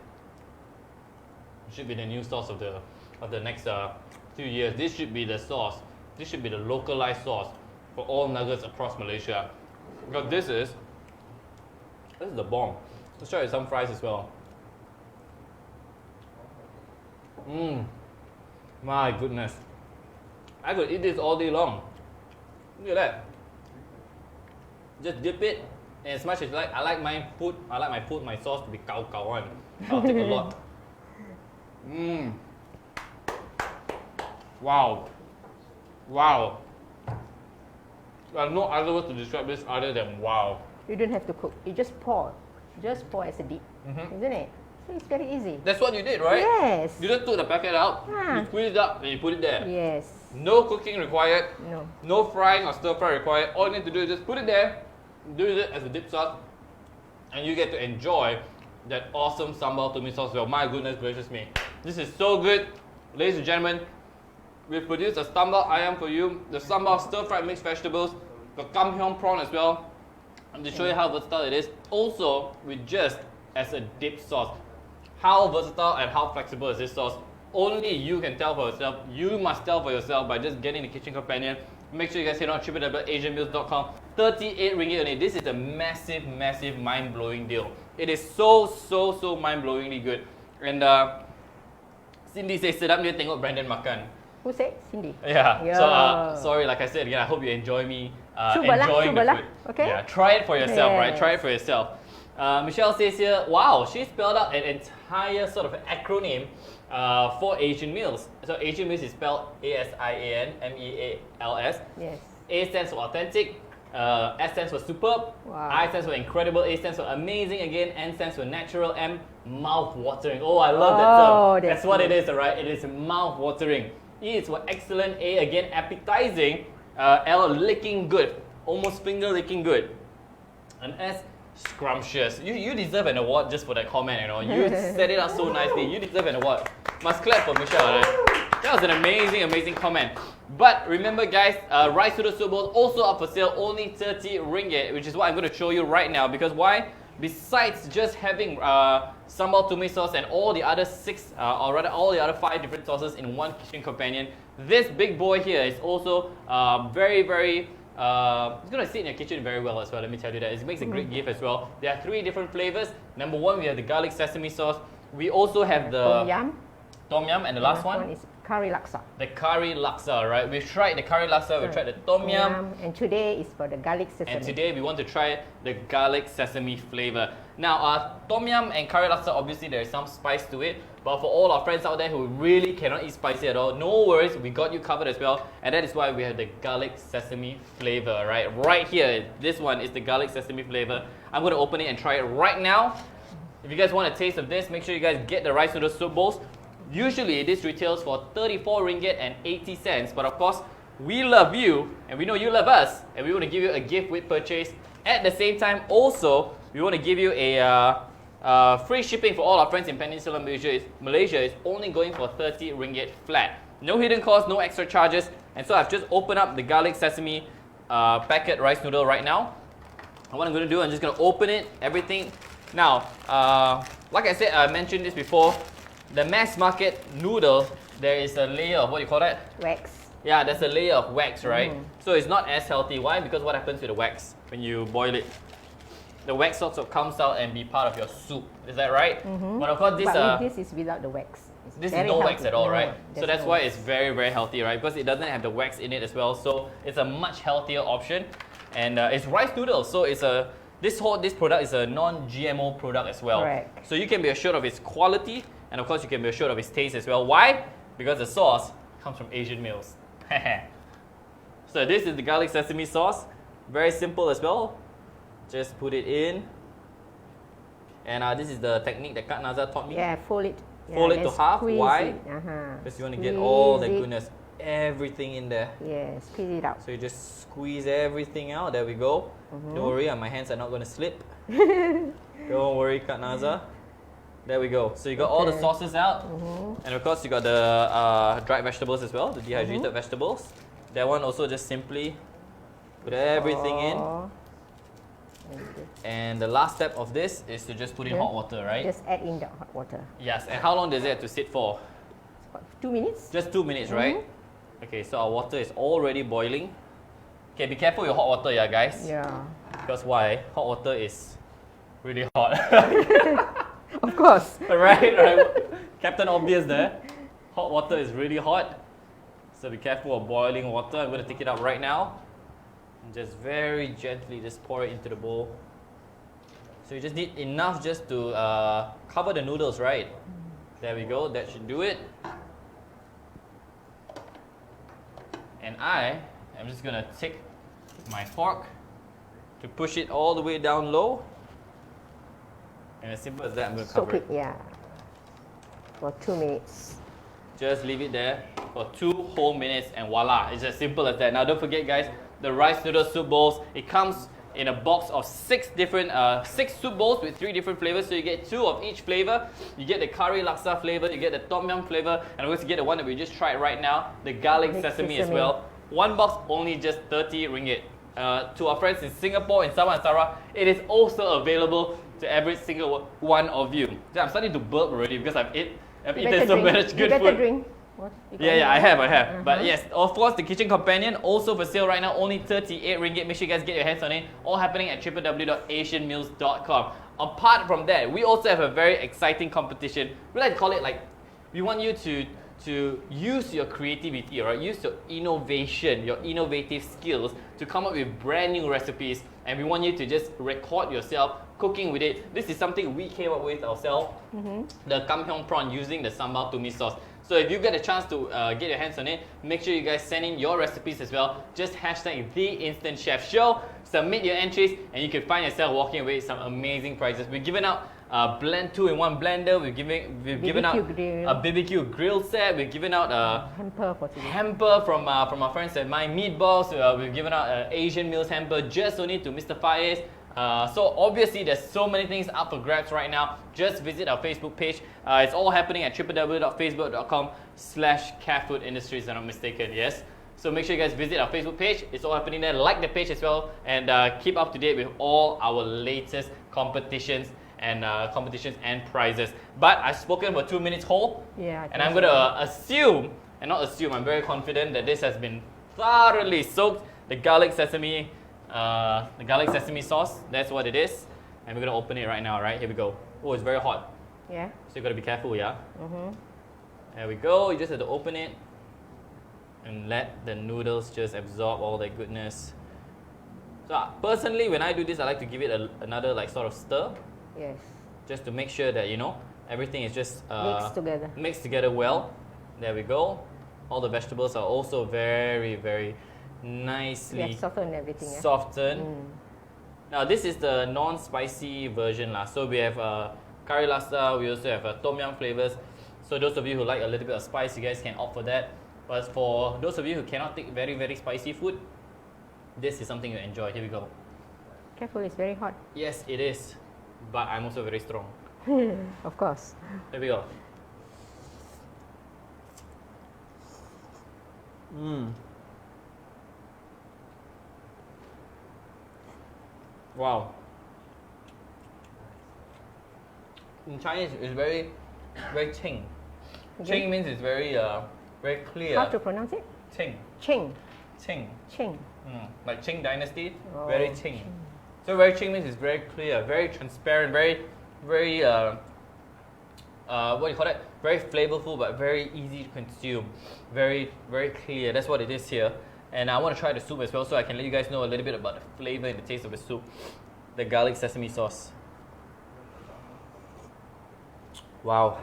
should be the new sauce of the next few years. This should be the sauce. This should be the localized sauce for all nuggets across Malaysia. Because this is the bomb. Let's try some fries as well. My goodness. I could eat this all day long. Look at that. Just dip it, and as much as you like, I like my food, my sauce to be kau one. I'll take a lot. Wow. There are no other words to describe this other than wow. You don't have to cook. You just pour. Just pour as a dip. Isn't it? So it's very easy. That's what you did, right? Yes. You just took the packet out, you squeeze it up, and you put it there. Yes. No cooking required. No. No frying or stir fry required. All you need to do is just put it there, do it as a dip sauce, and you get to enjoy that awesome Sambal Tumis sauce. Well, my goodness gracious me. This is so good. Ladies and gentlemen, we've produced a Sambal Ayam for you, the Sambal stir-fried mixed vegetables, the Kam Kyung Prawn as well. And to show you how versatile it is, also with just as a dip sauce. How versatile and how flexible is this sauce? Only you can tell for yourself. You must tell for yourself by just getting the kitchen companion. Make sure you guys head on www.asianmeals.com. 38 ringgit only. This is a massive, mind-blowing deal. It is so mind-blowingly good. And Cindy says, sedap dia tengok Brandon makan. Who said? Cindy. Yeah. So sorry, like I said again, I hope you enjoy me enjoying the food. Okay. Yeah. Try it for yourself, right? Yes. Try it for yourself. Michelle says here, wow, she spelled out an entire sort of acronym for Asian meals. So Asian meals is spelled ASIANMEALS. Yes. A stands for authentic, S stands for superb, I stands for incredible, A stands for amazing again, N stands for natural, M, mouth-watering. Oh, I love that term. That's what it is, alright? It is mouth-watering. E is for excellent, A again, appetizing, L, licking good, almost finger-licking good, and S, scrumptious. You deserve an award just for that comment, you know. You set it up so nicely. You deserve an award. Must clap for Michelle, right? That was an amazing comment. But remember guys, rice noodle soup bowl also up for sale, only 30 ringgit, which is what I'm going to show you right now. Because why? Besides just having Sambal Tumis sauce and all the other 6, or rather all the other 5 different sauces in one kitchen companion, this big boy here is also very it's going to sit in your kitchen very well as well, let me tell you that. It makes a great gift as well. There are 3 different flavors. Number 1, we have the garlic sesame sauce. We also have the Tom Yum. Tom Yum, and the last one is curry laksa. The curry laksa, right? We've tried the curry laksa, we've tried the tom yum. And today is for the garlic sesame. And today we want to try the garlic sesame flavor. Now, tom yum and curry laksa, obviously there is some spice to it. But for all our friends out there who really cannot eat spicy at all, no worries, we got you covered as well. And that is why we have the garlic sesame flavor, right? Right here, this one is the garlic sesame flavor. I'm going to open it and try it right now. If you guys want a taste of this, make sure you guys get the rice noodle soup bowls. Usually this retails for 34 ringgit and 80 cents, but of course, we love you and we know you love us, and we want to give you a gift with purchase. At the same time, also, we want to give you a free shipping for all our friends in Peninsular Malaysia is only going for 30 ringgit flat. No hidden costs, no extra charges. And so I've just opened up the garlic sesame packet rice noodle right now. And what I'm going to do, I'm just going to open it, everything. Now, like I said, I mentioned this before, the mass market noodle, there is a layer of, what do you call that? Wax. Yeah, there's a layer of wax, right? So it's not as healthy. Why? Because what happens with the wax when you boil it? The wax sort of comes out and be part of your soup. Is that right? But of course, this is without the wax. This is no wax at all, right? So that's no why wax. it's very, very healthy, right? Because it doesn't have the wax in it as well. So it's a much healthier option. And it's rice noodles. So it's this product is a non-GMO product as well. Correct. So you can be assured of its quality. And of course, you can be assured of its taste as well. Why? Because the sauce comes from Asian meals. So this is the garlic sesame sauce. Very simple as well. Just put it in. And this is the technique that Kak Naza taught me. Yeah, fold it. Fold it to half. Why? Uh-huh. Because you want to get all the goodness, everything in there. Yeah, squeeze it out. So you just squeeze everything out. There we go. Don't worry, my hands are not going to slip. Don't worry, Kak Naza. There we go. So you got all the sauces out. And of course, you got the dried vegetables as well, the dehydrated vegetables. That one also just simply put everything in. And the last step of this is to just put in hot water, right? Just add in the hot water. Yes. And how long does it have to sit for? About 2 minutes. Just 2 minutes, right? Okay, so our water is already boiling. Okay, be careful with hot water, yeah, guys. Yeah. Because why? Hot water is really hot. Of course. right. Captain Obvious there. Hot water is really hot. So be careful of boiling water. I'm going to take it out right now. And just very gently just pour it into the bowl. So you just need enough just to cover the noodles, right? There we go. That should do it. And I am just going to take my fork to push it all the way down low. And as simple as that, I'm going to cover it. Yeah. For 2 minutes. Just leave it there for 2 whole minutes and voila, it's as simple as that. Now don't forget guys, the rice noodle soup bowls, it comes in a box of 6 soup bowls with 3 different flavors. So you get 2 of each flavor. You get the curry laksa flavor, you get the tom yum flavor, and of course you get the one that we just tried right now, the garlic sesame as well. One box only just 30 ringgit. To our friends in Singapore, in Sabah and Sarawak, it is also available to every single one of you. I'm starting to burp already because I've eaten so much good food. Drink. Yeah, I have. But yes, of course, the Kitchen Companion also for sale right now, only 38 ringgit. Make sure you guys get your hands on it. All happening at www.asianmeals.com. Apart from that, we also have a very exciting competition. We like to call it we want you to use your creativity, right? Use your innovation, your innovative skills to come up with brand new recipes. And we want you to just record yourself cooking with it. This is something we came up with ourselves. The Kam Kyung Prawn using the Sambal Tumis sauce. So if you get a chance to get your hands on it, make sure you guys send in your recipes as well. Just hashtag #TheInstantChefShow. Submit your entries and you can find yourself walking away with some amazing prizes. We're giving out a 2-in-1 blender. We've given out a BBQ grill set. We've given out a hamper from our friends at My Meatballs. We've given out an Asian Meals hamper just only to Mr. Faiz. So obviously there's so many things up for grabs right now. Just visit our Facebook page. It's all happening at www.facebook.com/carefoodindustries, if I'm not mistaken, yes? So make sure you guys visit our Facebook page. It's all happening there. Like the page as well. And keep up to date with all our latest competitions and prizes. But I've spoken for 2 minutes whole. Yeah. And I'm going to assume, and not assume, I'm very confident that this has been thoroughly soaked. The garlic sesame sauce, that's what it is. And we're going to open it right now, right? Here we go. Oh, it's very hot. Yeah. So you got to be careful, yeah? There we go. You just have to open it and let the noodles just absorb all that goodness. So personally, when I do this, I like to give it another like sort of stir. Yes. Just to make sure that, you know, everything is just mixed together well. There we go. All the vegetables are also very, very nicely softened everything. Softened. Now this is the non-spicy version lah. So we have curry laksa. We also have tom yum flavors. So those of you who like a little bit of spice, you guys can opt for that. But for those of you who cannot take very, very spicy food, this is something you enjoy. Here we go. Careful, it's very hot. Yes, it is. But I'm also very strong. Of course. There we go. Wow. In Chinese, it's very, very qing. Qing means it's very, very clear. How to pronounce it? Qing. Qing. Qing. Qing. Like Qing Dynasty, very qing. So very qing means it's very clear, very transparent, very, very, what do you call it? Very flavorful, but very easy to consume. Very, very clear. That's what it is here. And I want to try the soup as well, so I can let you guys know a little bit about the flavor and the taste of the soup. The garlic sesame sauce. Wow.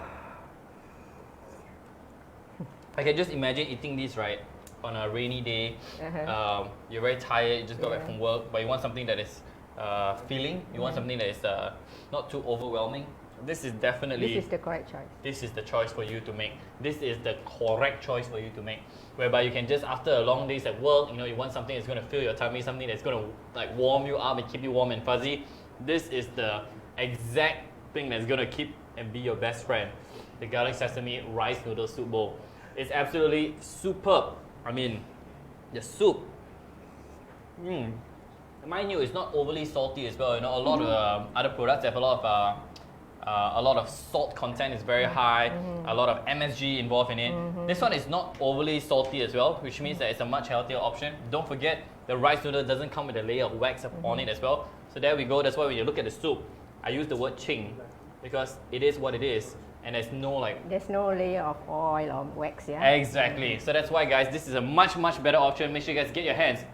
I can just imagine eating this, right, on a rainy day. You're very tired, you just got back from work, but you want something that is filling. You want something that is not too overwhelming. This is definitely... This is the correct choice. This is the choice for you to make. This is the correct choice for you to make. Whereby you can just, after a long days at work, you know, you want something that's going to fill your tummy, something that's going to like warm you up and keep you warm and fuzzy. This is the exact thing that's going to keep and be your best friend. The garlic sesame rice noodle soup bowl. It's absolutely superb. I mean, the soup. Mind you, it's not overly salty as well. You know, a lot of other products have a lot of salt content is very high, a lot of MSG involved in it. This one is not overly salty as well, which means that it's a much healthier option. Don't forget, the rice noodle doesn't come with a layer of wax on it as well. So there we go. That's why when you look at the soup, I use the word qing because it is what it is. And there's no like... There's no layer of oil or wax, yeah? Exactly. So that's why, guys, this is a much, much better option. Make sure you guys get your hands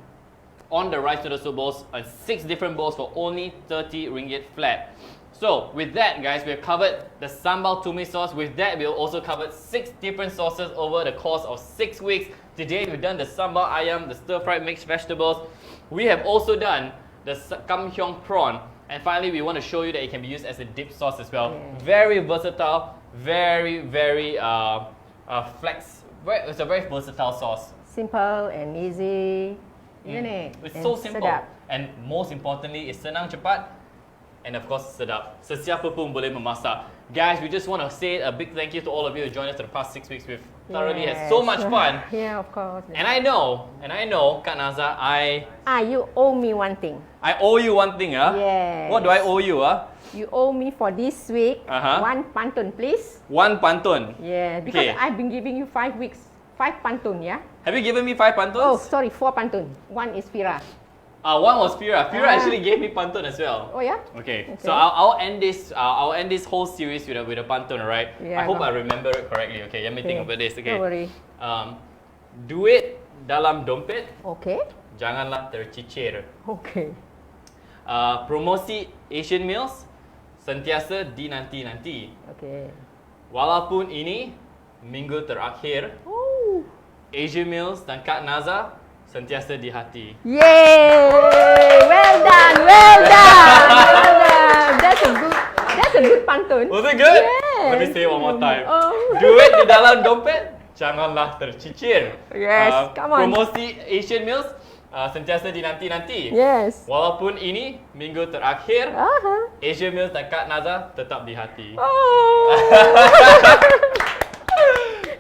on the rice noodle soup bowls, 6 different bowls for only 30 ringgit flat. So with that, guys, we've covered the Sambal Tumis sauce. With that, we've also covered 6 different sauces over the course of 6 weeks. Today, we've done the Sambal Ayam, the stir-fried mixed vegetables. We have also done the Kam Kyung Prawn. And finally, we want to show you that it can be used as a dip sauce as well. Very versatile, very, very it's a very versatile sauce. Simple and easy, isn't it? It's and so simple. Sedap. And most importantly, it's senang cepat. And of course, sedap. Sesiapa pun boleh memasak. Guys, we just want to say a big thank you to all of you who joined us for the past 6 weeks. We've thoroughly had so much fun. Yeah, of course. And I know, Kak Naza, you owe me one thing. I owe you one thing, huh? Yes. What do I owe you, huh? You owe me for this week, 1 pantun, please. 1 pantun? Yeah, because I've been giving you 5 weeks. 5 pantun, yeah? Have you given me 5 pantuns? Oh, sorry, 4 pantun. 1 is Fira. One was Fira. Fira actually gave me pantun as well. Oh yeah. Okay. So I'll end this. I'll end this whole series with a pantun, alright? Yeah, I hope I remember it correctly. Okay. Let me think about this. Okay. Don't worry. Duit dalam dompet. Okay. Janganlah tercicir. Okay. Promosi Asian Meals sentiasa dinanti-nanti. Okay. Walaupun ini minggu terakhir, Asian Meals dan Kak Naza sentiasa di hati. Yay! Well done, well done, well done. That's a good pantun. Was it good? Yes. Let me say it one more time. Duit di dalam dompet, janganlah tercicir. Yes, come on. Promosi Asian Meals sentiasa dinanti-nanti. Yes. Walaupun ini minggu terakhir, Asian Meals dan Kak Naza tetap di hati.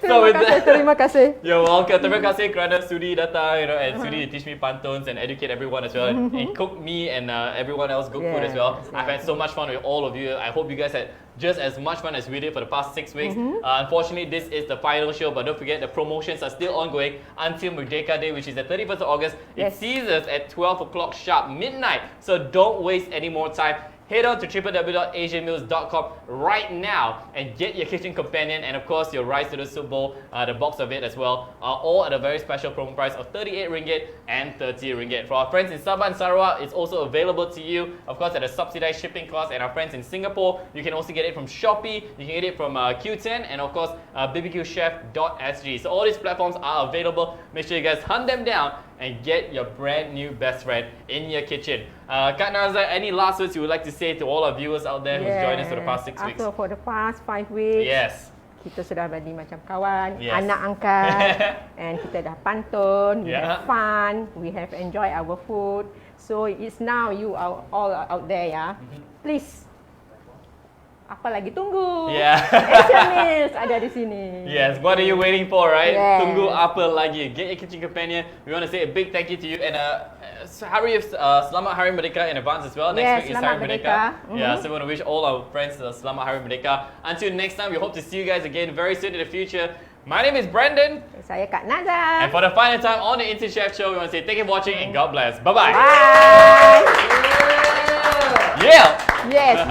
Terima kasih. You're welcome. Terima kasih kerana sudi datang, and sudi teach me pantuns and educate everyone as well, and cook me and everyone else good food as well. I've had so much fun with all of you. I hope you guys had just as much fun as we did for the past 6 weeks. Unfortunately, this is the final show, but don't forget the promotions are still ongoing until Merdeka Day, which is the 31st of August. It ceases at 12 o'clock sharp, midnight. So don't waste any more time. head on to www.asianmeals.com right now and get your kitchen companion and of course your rice to the soup bowl, the box of it as well, all at a very special promo price of 38 ringgit and 30 ringgit. For our friends in Sabah and Sarawak, it's also available to you, of course, at a subsidized shipping cost. And our friends in Singapore, you can also get it from Shopee, you can get it from Q10, and of course, bbqchef.sg. So all these platforms are available. Make sure you guys hunt them down and get your brand new best friend in your kitchen. Kak Narza, any last words you would like to say to all our viewers out there who's joined us for the past 6 weeks? For the past 5 weeks, yes, kita sudah jadi macam kawan, yes, anak angkat, and kita dah pantun, we have fun, we have enjoyed our food. So it's now you are all out there, please. Apa lagi tunggu? Asian Meals ada di sini. Yes, what are you waiting for, right? Yes. Tunggu apa lagi? Get your kitchen companion. We want to say a big thank you to you and Selamat Hari Merdeka in advance as well. Next week is Hari Merdeka. Yeah, so we want to wish all our friends Selamat Hari Merdeka. Until next time, we hope to see you guys again very soon in the future. My name is Brendan. Saya Kak Naza. And for the final time on the Instant Chef Show, we want to say thank you for watching and God bless. Bye-bye. Bye. Yeah. Yes.